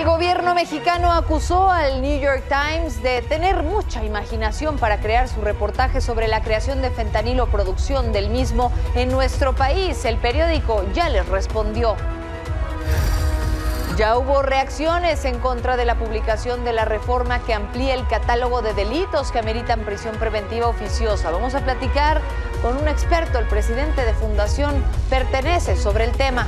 gobierno mexicano acusó al New York Times de tener mucha imaginación para crear su reportaje sobre la creación de fentanilo, producción del mismo en nuestro país. El periódico ya les respondió. Ya hubo reacciones en contra de la publicación de la reforma que amplía el catálogo de delitos que ameritan prisión preventiva oficiosa. Vamos a platicar con un experto, el presidente de Fundación Pertenece, sobre el tema.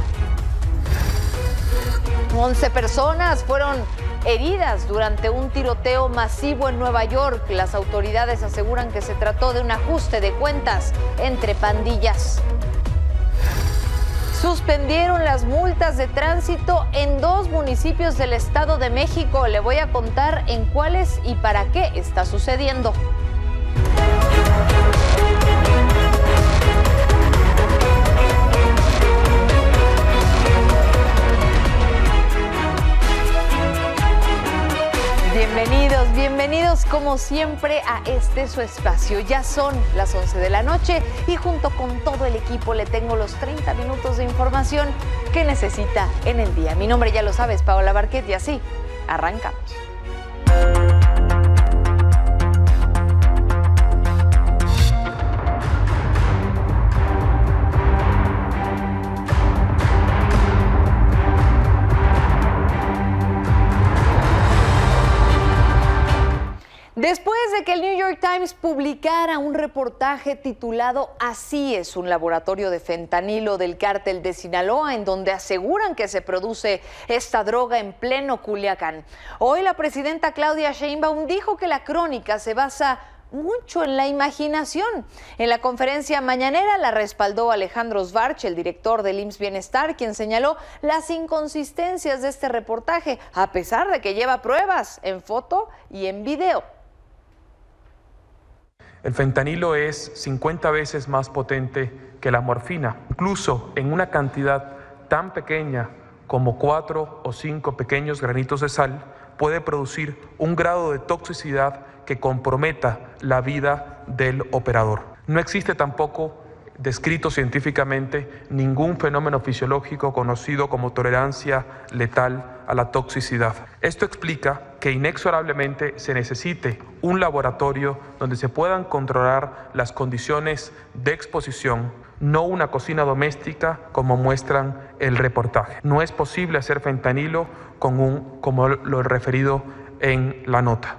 11 personas fueron heridas durante un tiroteo masivo en Nueva York. Las autoridades aseguran que se trató de un ajuste de cuentas entre pandillas. Suspendieron las multas de tránsito en 2 municipios del Estado de México. Le voy a contar en cuáles y para qué está sucediendo. Bienvenidos como siempre a este su espacio. Ya son las 11 de la noche y junto con todo el equipo le tengo los 30 minutos de información que necesita en el día. Mi nombre ya lo sabes, Paola Barquet, y así arrancamos. Después de que el New York Times publicara un reportaje titulado "Así es un laboratorio de fentanilo del cártel de Sinaloa", en donde aseguran que se produce esta droga en pleno Culiacán, hoy la presidenta Claudia Sheinbaum dijo que la crónica se basa mucho en la imaginación. En la conferencia mañanera la respaldó Alejandro Schwartz, el director del IMSS Bienestar, quien señaló las inconsistencias de este reportaje, a pesar de que lleva pruebas en foto y en video. El fentanilo es 50 veces más potente que la morfina. Incluso en una cantidad tan pequeña como 4 o 5 pequeños granitos de sal, puede producir un grado de toxicidad que comprometa la vida del operador. No existe tampoco descrito científicamente ningún fenómeno fisiológico conocido como tolerancia letal a la toxicidad. Esto explica que inexorablemente se necesite un laboratorio donde se puedan controlar las condiciones de exposición, no una cocina doméstica como muestran el reportaje. No es posible hacer fentanilo como lo referido en la nota.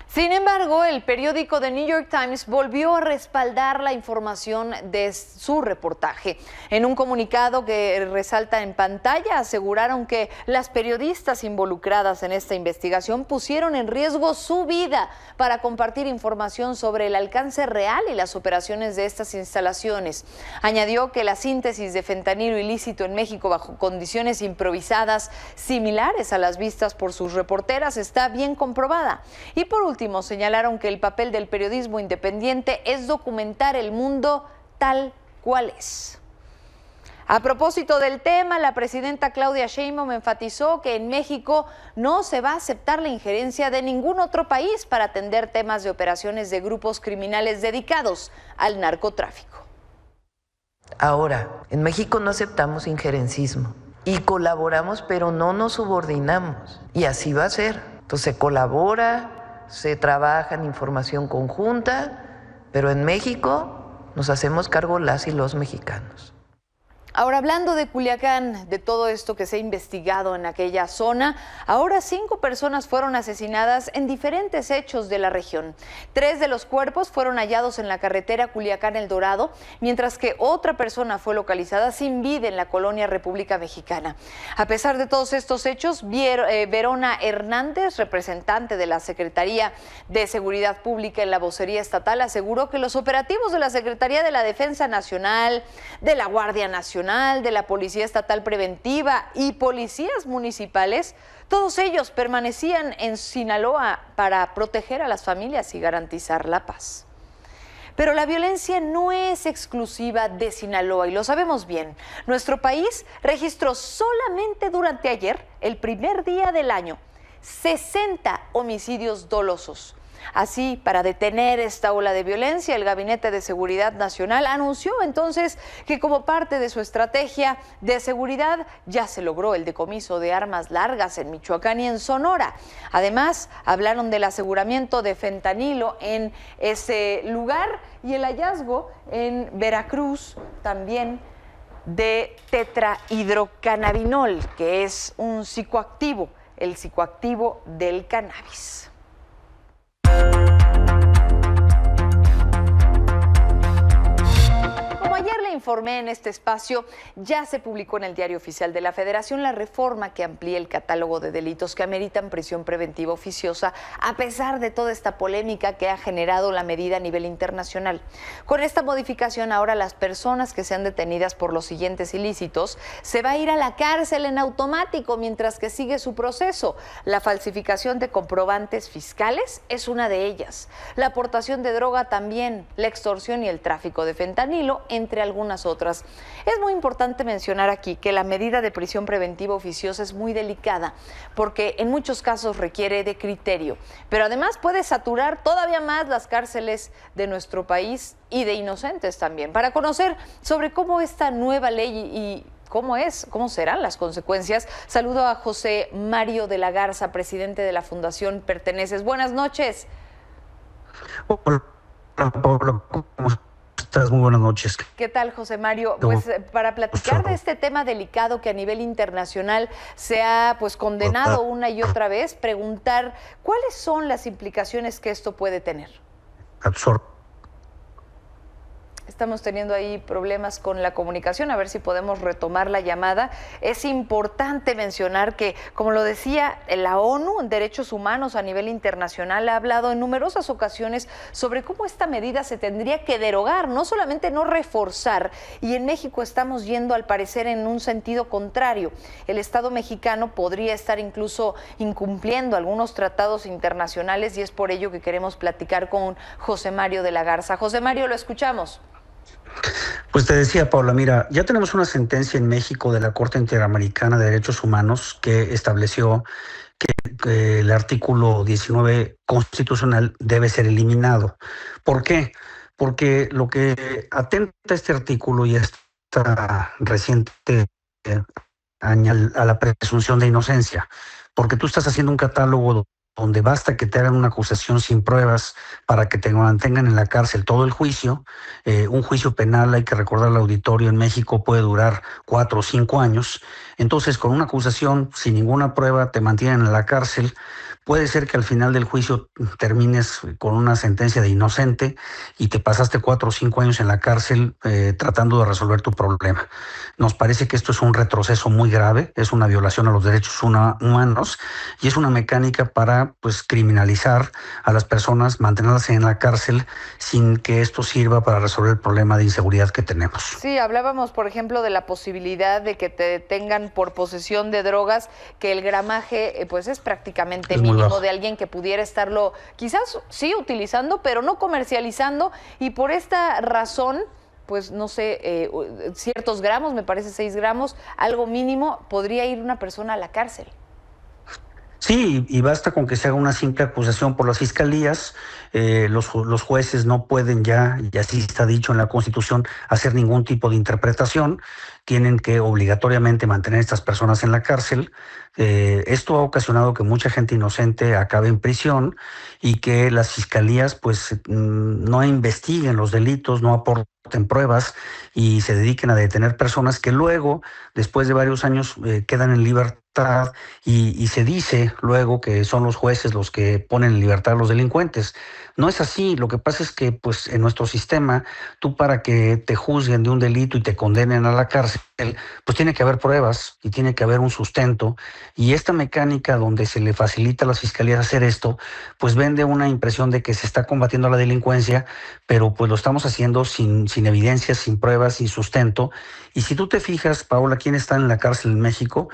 Sin embargo, el periódico The New York Times volvió a respaldar la información de su reportaje. En un comunicado que resalta en pantalla, aseguraron que las periodistas involucradas en esta investigación pusieron en riesgo su vida para compartir información sobre el alcance real y las operaciones de estas instalaciones. Añadió que la síntesis de fentanilo ilícito en México bajo condiciones improvisadas similares a las vistas por sus reporteras está bien comprobada. Y por último, señalaron que el papel del periodismo independiente es documentar el mundo tal cual es. A propósito del tema, la presidenta Claudia Sheinbaum enfatizó que en México no se va a aceptar la injerencia de ningún otro país para atender temas de operaciones de grupos criminales dedicados al narcotráfico. Ahora, en México no aceptamos injerencismo y colaboramos, pero no nos subordinamos. Y así va a ser. Entonces se colabora, se trabaja en información conjunta, pero en México nos hacemos cargo las y los mexicanos. Ahora, hablando de Culiacán, de todo esto que se ha investigado en aquella zona, ahora 5 personas fueron asesinadas en diferentes hechos de la región. 3 de los cuerpos fueron hallados en la carretera Culiacán-El Dorado, mientras que otra persona fue localizada sin vida en la colonia República Mexicana. A pesar de todos estos hechos, Verona Hernández, representante de la Secretaría de Seguridad Pública en la vocería estatal, aseguró que los operativos de la Secretaría de la Defensa Nacional, de la Guardia Nacional, de la Policía Estatal Preventiva y policías municipales, todos ellos permanecían en Sinaloa para proteger a las familias y garantizar la paz. Pero la violencia no es exclusiva de Sinaloa y lo sabemos bien. Nuestro país registró solamente durante ayer, el primer día del año, 60 homicidios dolosos. Así, para detener esta ola de violencia, el Gabinete de Seguridad Nacional anunció entonces que como parte de su estrategia de seguridad ya se logró el decomiso de armas largas en Michoacán y en Sonora. Además, hablaron del aseguramiento de fentanilo en ese lugar y el hallazgo en Veracruz también de tetrahidrocannabinol, que es un psicoactivo, el psicoactivo del cannabis. Ayer le informé en este espacio, ya se publicó en el Diario Oficial de la Federación la reforma que amplía el catálogo de delitos que ameritan prisión preventiva oficiosa, a pesar de toda esta polémica que ha generado la medida a nivel internacional. Con esta modificación, ahora las personas que sean detenidas por los siguientes ilícitos se va a ir a la cárcel en automático mientras que sigue su proceso. La falsificación de comprobantes fiscales es una de ellas. La aportación de droga también, la extorsión y el tráfico de fentanilo, entre algunas otras. Es muy importante mencionar aquí que la medida de prisión preventiva oficiosa es muy delicada porque en muchos casos requiere de criterio, pero además puede saturar todavía más las cárceles de nuestro país y de inocentes también. Para conocer sobre cómo esta nueva ley y cómo serán las consecuencias, saludo a José Mario de la Garza, presidente de la Fundación Perteneces. Buenas noches. Hola, Pablo, ¿cómo estás? Muy buenas noches. ¿Qué tal, José Mario? Pues para platicar de este tema delicado que a nivel internacional se ha condenado una y otra vez, preguntar cuáles son las implicaciones que esto puede tener. Estamos teniendo ahí problemas con la comunicación, a ver si podemos retomar la llamada. Es importante mencionar que, como lo decía, la ONU en Derechos Humanos a nivel internacional ha hablado en numerosas ocasiones sobre cómo esta medida se tendría que derogar, no solamente no reforzar, y en México estamos yendo al parecer en un sentido contrario. El Estado mexicano podría estar incluso incumpliendo algunos tratados internacionales y es por ello que queremos platicar con José Mario de la Garza. José Mario, lo escuchamos. Pues te decía, Paula, mira, ya tenemos una sentencia en México de la Corte Interamericana de Derechos Humanos que estableció que el artículo 19 constitucional debe ser eliminado. ¿Por qué? Porque lo que atenta este artículo y esta reciente a la presunción de inocencia, porque tú estás haciendo un catálogo donde basta que te hagan una acusación sin pruebas para que te mantengan en la cárcel todo el juicio. Un juicio penal, hay que recordar al auditorio, en México puede durar 4 o 5 años. Entonces, con una acusación sin ninguna prueba te mantienen en la cárcel. Puede ser que al final del juicio termines con una sentencia de inocente y te pasaste 4 o 5 años en la cárcel tratando de resolver tu problema. Nos parece que esto es un retroceso muy grave, es una violación a los derechos humanos y es una mecánica para criminalizar a las personas, mantenerlas en la cárcel sin que esto sirva para resolver el problema de inseguridad que tenemos. Sí, hablábamos, por ejemplo, de la posibilidad de que te detengan por posesión de drogas, que el gramaje es prácticamente mínimo, de alguien que pudiera estarlo quizás sí utilizando, pero no comercializando, y por esta razón, no sé, ciertos gramos, me parece 6 gramos, algo mínimo, podría ir una persona a la cárcel. Sí, y basta con que se haga una simple acusación por las fiscalías. Los jueces no pueden ya, y así está dicho en la Constitución, hacer ningún tipo de interpretación. Tienen que obligatoriamente mantener a estas personas en la cárcel. Esto ha ocasionado que mucha gente inocente acabe en prisión y que las fiscalías no investiguen los delitos, no aporten pruebas y se dediquen a detener personas que luego, después de varios años, quedan en libertad y se dice luego que son los jueces los que ponen en libertad a los delincuentes. No es así. Lo que pasa es que en nuestro sistema, tú para que te juzguen de un delito y te condenen a la cárcel, tiene que haber pruebas y tiene que haber un sustento. Y esta mecánica donde se le facilita a las fiscalías hacer esto, vende una impresión de que se está combatiendo la delincuencia, pero lo estamos haciendo sin evidencias, sin pruebas, sin sustento. Y si tú te fijas, Paola, ¿quién está en la cárcel en México?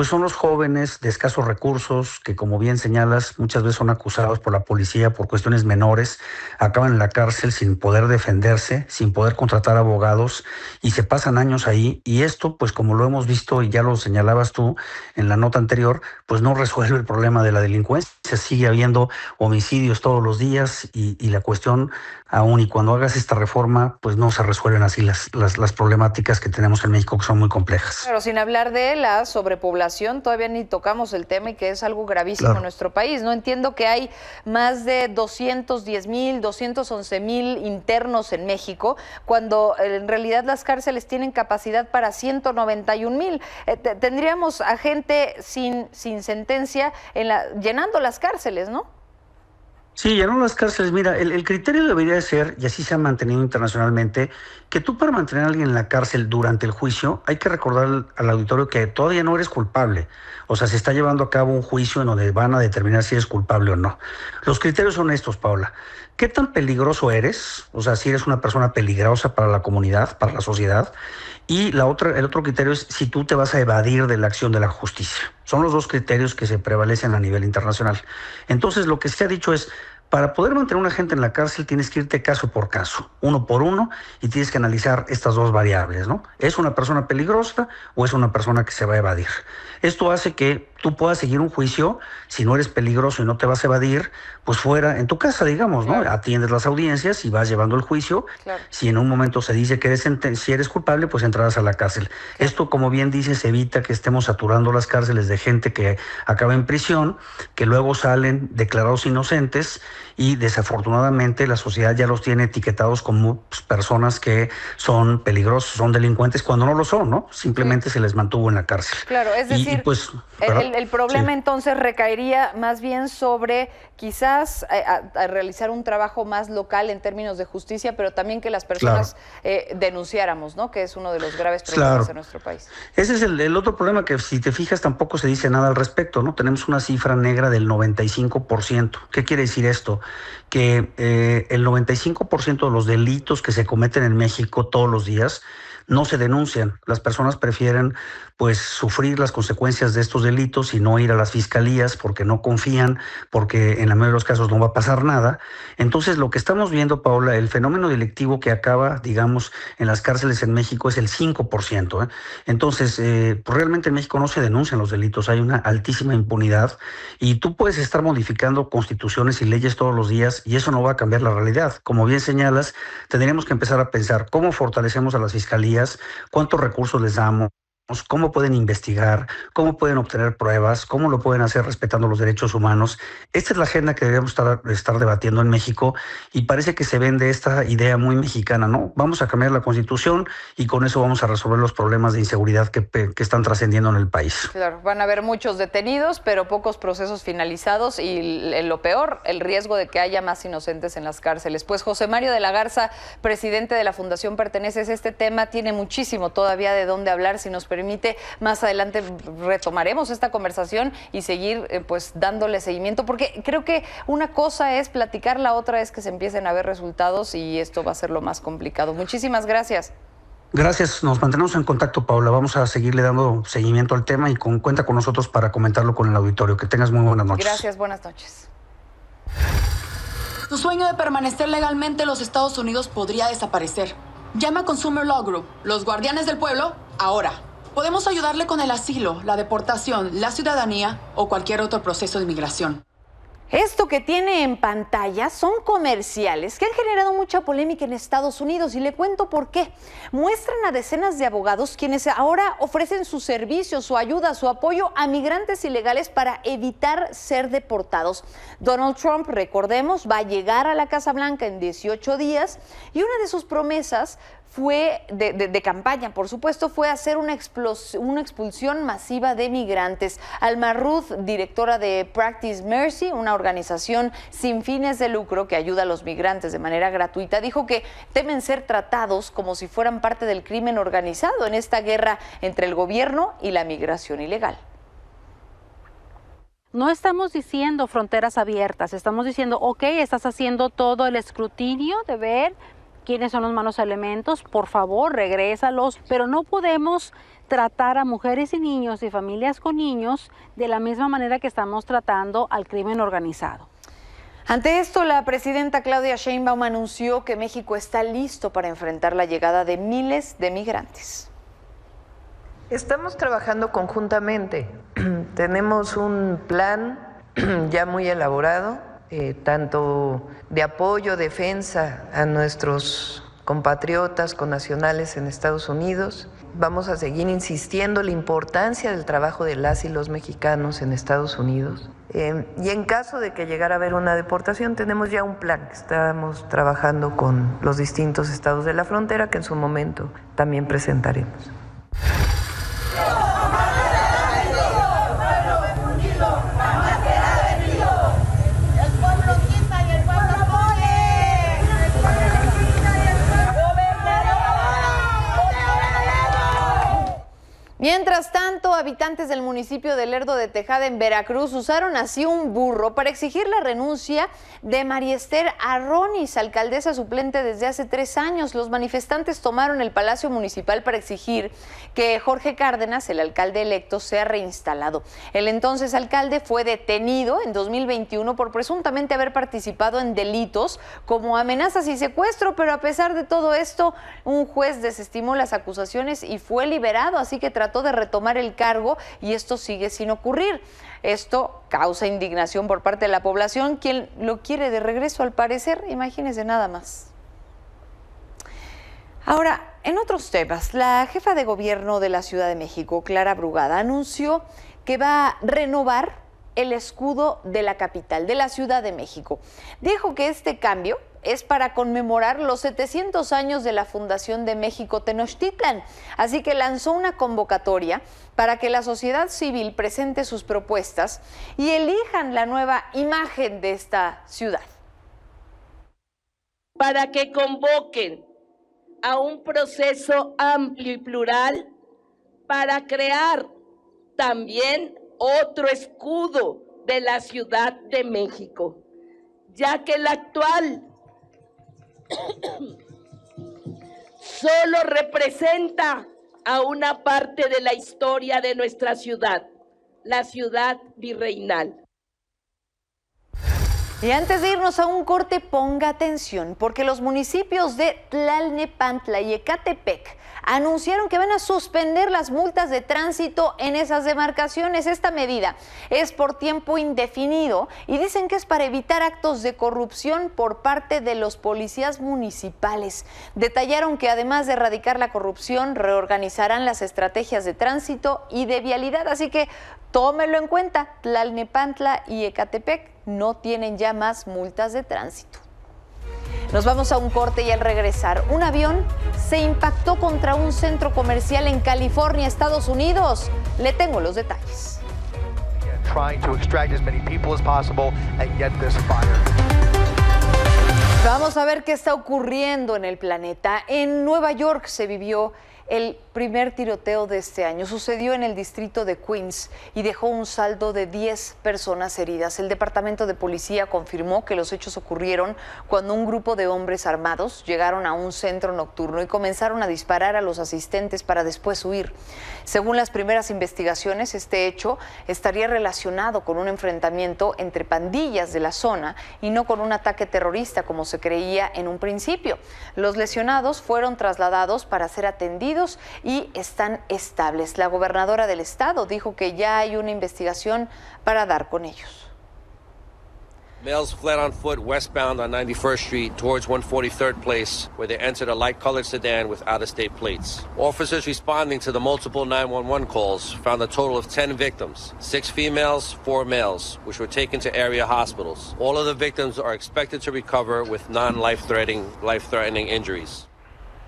Son puros jóvenes de escasos recursos que, como bien señalas, muchas veces son acusados por la policía por cuestiones menores, acaban en la cárcel sin poder defenderse, sin poder contratar abogados y se pasan años ahí. Y esto, pues como lo hemos visto y ya lo señalabas tú en la nota anterior, pues no resuelve el problema de la delincuencia. Sigue habiendo homicidios todos los días y la cuestión, aún y cuando hagas esta reforma, pues no se resuelven así las problemáticas que tenemos en México, que son muy complejas. Pero sin hablar de la sobrepoblación, todavía ni tocamos el tema y que es algo gravísimo en nuestro país. No entiendo que hay más de 210,000, 211,000 internos en México, cuando en realidad las cárceles tienen capacidad para 191,000. Tendríamos a gente sin sentencia llenando las cárceles, ¿no? Sí, ya no las cárceles. Mira, el criterio debería de ser, y así se ha mantenido internacionalmente, que tú para mantener a alguien en la cárcel durante el juicio, hay que recordar al auditorio que todavía no eres culpable. O sea, se está llevando a cabo un juicio en donde van a determinar si eres culpable o no. Los criterios son estos, Paula. ¿Qué tan peligroso eres? O sea, si eres una persona peligrosa para la comunidad, para la sociedad. Y el otro criterio es si tú te vas a evadir de la acción de la justicia. Son los dos criterios que se prevalecen a nivel internacional. Entonces, lo que se ha dicho es, para poder mantener a una gente en la cárcel tienes que irte caso por caso, uno por uno, y tienes que analizar estas dos variables, ¿no? ¿Es una persona peligrosa o es una persona que se va a evadir? Esto hace que tú puedas seguir un juicio, si no eres peligroso y no te vas a evadir, pues fuera, en tu casa, digamos, ¿no? Claro. Atiendes las audiencias y vas llevando el juicio. Claro. Si en un momento se dice que si eres culpable, pues entrarás a la cárcel. Claro. Esto, como bien dices, evita que estemos saturando las cárceles de gente que acaba en prisión, que luego salen declarados inocentes y desafortunadamente la sociedad ya los tiene etiquetados como personas que son peligrosos, son delincuentes, cuando no lo son, ¿no? Simplemente se les mantuvo en la cárcel. Claro, es decir, pues, el problema entonces recaería más bien sobre quizás a realizar un trabajo más local en términos de justicia, pero también que las personas denunciáramos, ¿no? Que es uno de los graves problemas en nuestro país. Ese es el otro problema, que si te fijas tampoco se dice nada al respecto, ¿no? Tenemos una cifra negra del 95%. ¿Qué quiere decir esto? Que el 95% de los delitos que se cometen en México todos los días no se denuncian. Las personas prefieren pues sufrir las consecuencias de estos delitos y no ir a las fiscalías porque no confían, porque en la mayoría de los casos no va a pasar nada. Entonces, lo que estamos viendo, Paula, el fenómeno delictivo que acaba, digamos, en las cárceles en México es el 5%. Entonces, pues realmente en México no se denuncian los delitos, hay una altísima impunidad y tú puedes estar modificando constituciones y leyes todos los días y eso no va a cambiar la realidad. Como bien señalas, tendríamos que empezar a pensar cómo fortalecemos a las fiscalías, cuántos recursos les damos, cómo pueden investigar, cómo pueden obtener pruebas, cómo lo pueden hacer respetando los derechos humanos. Esta es la agenda que deberíamos estar debatiendo en México y parece que se vende esta idea muy mexicana, ¿no? Vamos a cambiar la Constitución y con eso vamos a resolver los problemas de inseguridad que están trascendiendo en el país. Claro, van a haber muchos detenidos, pero pocos procesos finalizados y lo peor, el riesgo de que haya más inocentes en las cárceles. Pues José Mario de la Garza, presidente de la Fundación Perteneces, este tema tiene muchísimo todavía de dónde hablar. Si nos permite, más adelante retomaremos esta conversación y seguir pues dándole seguimiento, porque creo que una cosa es platicar, la otra es que se empiecen a ver resultados y esto va a ser lo más complicado. Muchísimas gracias. Gracias, nos mantenemos en contacto, Paula. Vamos a seguirle dando seguimiento al tema y cuenta con nosotros para comentarlo con el auditorio. Que tengas muy buenas noches. Gracias, buenas noches. Tu sueño de permanecer legalmente en los Estados Unidos podría desaparecer. Llama a Consumer Law Group, los guardianes del pueblo, ahora. Podemos ayudarle con el asilo, la deportación, la ciudadanía o cualquier otro proceso de inmigración. Esto que tiene en pantalla son comerciales que han generado mucha polémica en Estados Unidos y le cuento por qué. Muestran a decenas de abogados quienes ahora ofrecen sus servicios, su ayuda, su apoyo a migrantes ilegales para evitar ser deportados. Donald Trump, recordemos, va a llegar a la Casa Blanca en 18 días y una de sus promesas fue de campaña, por supuesto, fue hacer una expulsión masiva de migrantes. Alma Ruth, directora de Practice Mercy, una organización sin fines de lucro que ayuda a los migrantes de manera gratuita, dijo que temen ser tratados como si fueran parte del crimen organizado en esta guerra entre el gobierno y la migración ilegal. No estamos diciendo fronteras abiertas, estamos diciendo, ok, estás haciendo todo el escrutinio de ver quiénes son los malos elementos, por favor, regrésalos, pero no podemos tratar a mujeres y niños y familias con niños de la misma manera que estamos tratando al crimen organizado. Ante esto, la presidenta Claudia Sheinbaum anunció que México está listo para enfrentar la llegada de miles de migrantes. Estamos trabajando conjuntamente. Tenemos un plan ya muy elaborado, tanto de apoyo, defensa a nuestros compatriotas, connacionales en Estados Unidos. Vamos a seguir insistiendo en la importancia del trabajo de las y los mexicanos en Estados Unidos. Y en caso de que llegara a haber una deportación, tenemos ya un plan. Estamos trabajando con los distintos estados de la frontera que en su momento también presentaremos. Mientras tanto, habitantes del municipio de Lerdo de Tejada, en Veracruz, usaron así un burro para exigir la renuncia de María Esther Arronis, alcaldesa suplente desde hace 3 años. Los manifestantes tomaron el Palacio Municipal para exigir que Jorge Cárdenas, el alcalde electo, sea reinstalado. El entonces alcalde fue detenido en 2021 por presuntamente haber participado en delitos como amenazas y secuestro, pero a pesar de todo esto, un juez desestimó las acusaciones y fue liberado, así que trató de retomar el cargo y esto sigue sin ocurrir. Esto causa indignación por parte de la población, quien lo quiere de regreso al parecer, imagínense nada más. Ahora, en otros temas, la jefa de gobierno de la Ciudad de México, Clara Brugada, anunció que va a renovar el escudo de la capital, de la Ciudad de México. Dijo que este cambio es para conmemorar los 700 años de la fundación de México Tenochtitlan. Así que lanzó una convocatoria para que la sociedad civil presente sus propuestas y elijan la nueva imagen de esta ciudad. Para que convoquen a un proceso amplio y plural para crear también otro escudo de la Ciudad de México, ya que el actual solo representa a una parte de la historia de nuestra ciudad, la ciudad virreinal. Y antes de irnos a un corte, ponga atención, porque los municipios de Tlalnepantla y Ecatepec anunciaron que van a suspender las multas de tránsito en esas demarcaciones. Esta medida es por tiempo indefinido y dicen que es para evitar actos de corrupción por parte de los policías municipales. Detallaron que además de erradicar la corrupción, reorganizarán las estrategias de tránsito y de vialidad. Así que tómelo en cuenta, Tlalnepantla y Ecatepec no tienen ya más multas de tránsito. Nos vamos a un corte y al regresar, un avión se impactó contra un centro comercial en California, Estados Unidos. Le tengo los detalles. Vamos a ver qué está ocurriendo en el planeta. En Nueva York se vivió el primer tiroteo de este año. Sucedió en el distrito de Queens y dejó un saldo de 10 personas heridas. El departamento de policía confirmó que los hechos ocurrieron cuando un grupo de hombres armados llegaron a un centro nocturno y comenzaron a disparar a los asistentes para después huir. Según las primeras investigaciones, este hecho estaría relacionado con un enfrentamiento entre pandillas de la zona y no con un ataque terrorista como se creía en un principio. Los lesionados fueron trasladados para ser atendidos y están estables. La gobernadora del estado dijo que ya hay una investigación para dar con ellos. Males fled on foot westbound on 91st Street towards 143rd Place, where they entered a light-colored sedan with out-of-state plates. Officers responding to the multiple 911 calls found a total of 10 victims, 6 females, 4 males, which were taken to area hospitals. All of the victims are expected to recover with non-life-threatening injuries.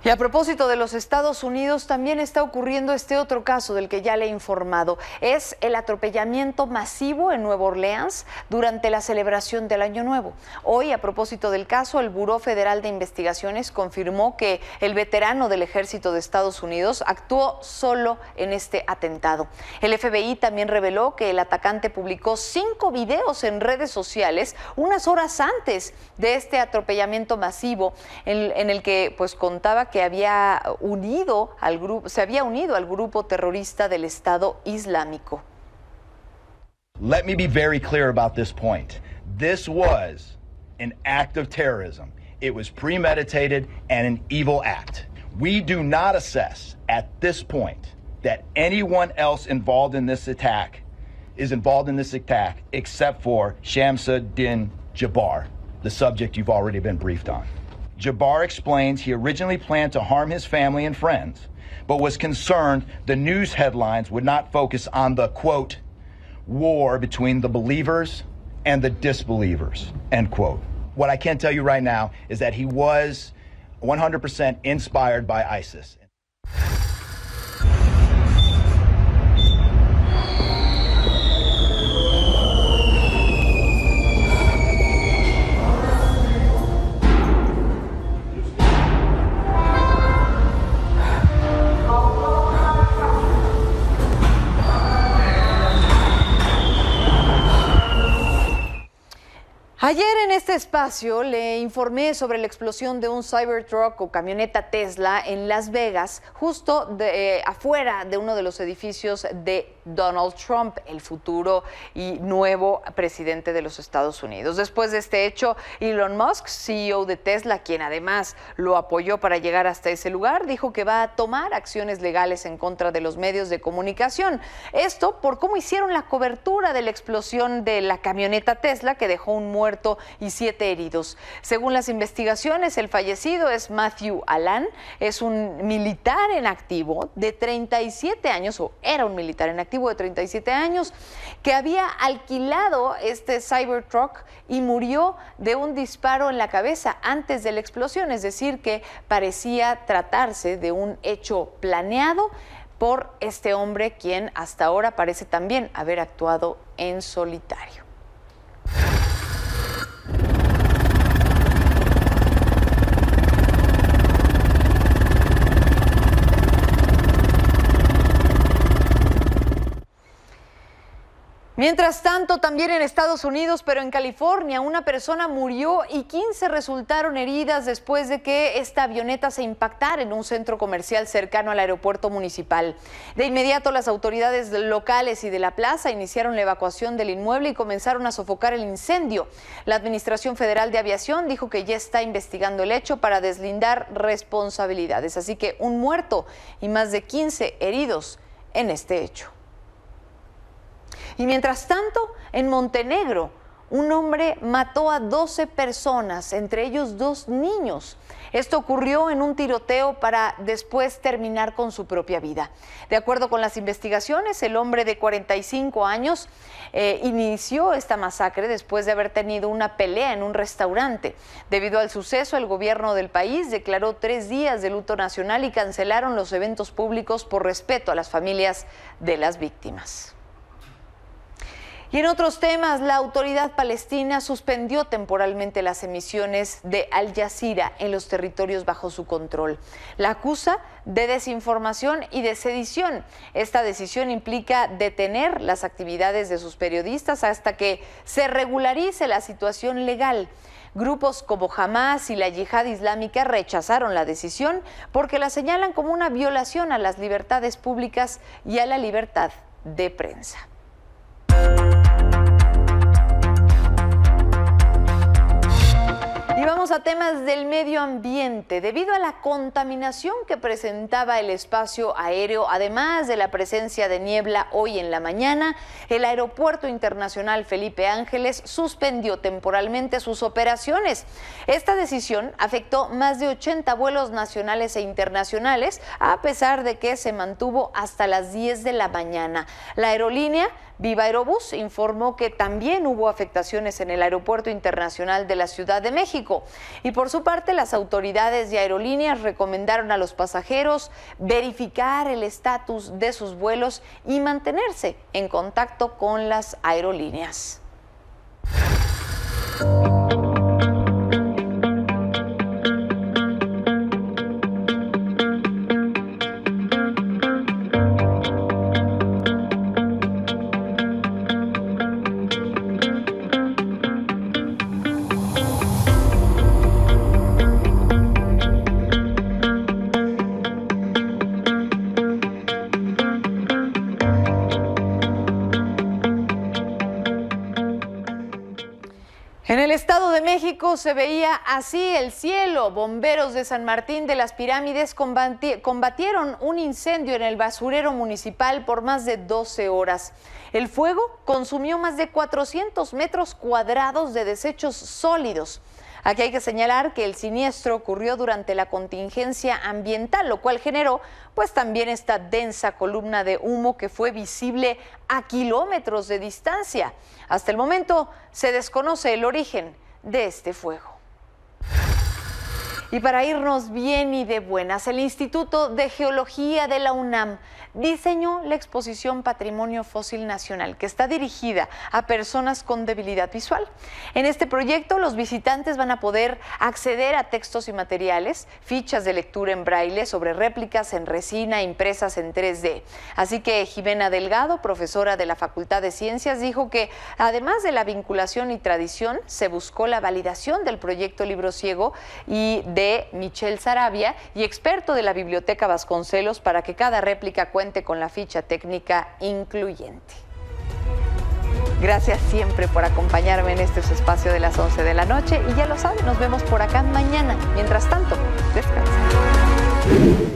Y a propósito de los Estados Unidos, también está ocurriendo este otro caso del que ya le he informado. Es el atropellamiento masivo en Nueva Orleans durante la celebración del Año Nuevo. Hoy, a propósito del caso, el Buró Federal de Investigaciones confirmó que el veterano del Ejército de Estados Unidos actuó solo en este atentado. El FBI también reveló que el atacante publicó 5 videos en redes sociales unas horas antes de este atropellamiento masivo en el que pues contaba que se había unido al grupo terrorista del Estado Islámico. Let me be very clear about this point. This was an act of terrorism. It was premeditated and an evil act. We do not assess at this point that anyone else involved in this attack is involved in this attack except for Shamsuddin Jabbar, the subject you've already been briefed on. Jabbar explains he originally planned to harm his family and friends, but was concerned the news headlines would not focus on the, quote, war between the believers and the disbelievers, end quote. What I can tell you right now is that he was 100% inspired by ISIS. Ayer en este espacio le informé sobre la explosión de un Cybertruck o camioneta Tesla en Las Vegas, justo afuera de uno de los edificios de Donald Trump, el futuro y nuevo presidente de los Estados Unidos. Después de este hecho, Elon Musk, CEO de Tesla, quien además lo apoyó para llegar hasta ese lugar, dijo que va a tomar acciones legales en contra de los medios de comunicación. Esto por cómo hicieron la cobertura de la explosión de la camioneta Tesla, que dejó un muerto y 7 heridos. Según las investigaciones, el fallecido es Matthew Allan, es un militar en activo de 37 años, o era un militar en activo de 37 años, que había alquilado este Cybertruck y murió de un disparo en la cabeza antes de la explosión, es decir, que parecía tratarse de un hecho planeado por este hombre, quien hasta ahora parece también haber actuado en solitario. Mientras tanto, también en Estados Unidos, pero en California, una persona murió y 15 resultaron heridas después de que esta avioneta se impactara en un centro comercial cercano al aeropuerto municipal. De inmediato, las autoridades locales y de la plaza iniciaron la evacuación del inmueble y comenzaron a sofocar el incendio. La Administración Federal de Aviación dijo que ya está investigando el hecho para deslindar responsabilidades. Así que un muerto y más de 15 heridos en este hecho. Y mientras tanto, en Montenegro, un hombre mató a 12 personas, entre ellos 2 niños. Esto ocurrió en un tiroteo para después terminar con su propia vida. De acuerdo con las investigaciones, el hombre de 45 años inició esta masacre después de haber tenido una pelea en un restaurante. Debido al suceso, el gobierno del país declaró 3 días de luto nacional y cancelaron los eventos públicos por respeto a las familias de las víctimas. Y en otros temas, la autoridad palestina suspendió temporalmente las emisiones de Al Jazeera en los territorios bajo su control. La acusa de desinformación y de sedición. Esta decisión implica detener las actividades de sus periodistas hasta que se regularice la situación legal. Grupos como Hamas y la Yihad Islámica rechazaron la decisión porque la señalan como una violación a las libertades públicas y a la libertad de prensa. Y vamos a temas del medio ambiente. Debido a la contaminación que presentaba el espacio aéreo, además de la presencia de niebla hoy en la mañana, el Aeropuerto Internacional Felipe Ángeles suspendió temporalmente sus operaciones. Esta decisión afectó más de 80 vuelos nacionales e internacionales, a pesar de que se mantuvo hasta las 10 de la mañana. La aerolínea Viva Aerobús informó que también hubo afectaciones en el Aeropuerto Internacional de la Ciudad de México. Y por su parte, las autoridades de aerolíneas recomendaron a los pasajeros verificar el estatus de sus vuelos y mantenerse en contacto con las aerolíneas. En el Estado de México se veía así el cielo. Bomberos de San Martín de las Pirámides combatieron un incendio en el basurero municipal por más de 12 horas. El fuego consumió más de 400 metros cuadrados de desechos sólidos. Aquí hay que señalar que el siniestro ocurrió durante la contingencia ambiental, lo cual generó pues también esta densa columna de humo que fue visible a kilómetros de distancia. Hasta el momento se desconoce el origen de este fuego. Y para irnos bien y de buenas, el Instituto de Geología de la UNAM diseñó la exposición Patrimonio Fósil Nacional, que está dirigida a personas con debilidad visual. En este proyecto, los visitantes van a poder acceder a textos y materiales, fichas de lectura en braille sobre réplicas en resina impresas en 3D. Así que Jimena Delgado, profesora de la Facultad de Ciencias, dijo que además de la vinculación y tradición, se buscó la validación del proyecto Libro Ciego y de Michelle Sarabia, y experto de la Biblioteca Vasconcelos, para que cada réplica cuente con la ficha técnica incluyente. Gracias siempre por acompañarme en este espacio de las 11 de la noche y ya lo saben, nos vemos por acá mañana. Mientras tanto, descansen.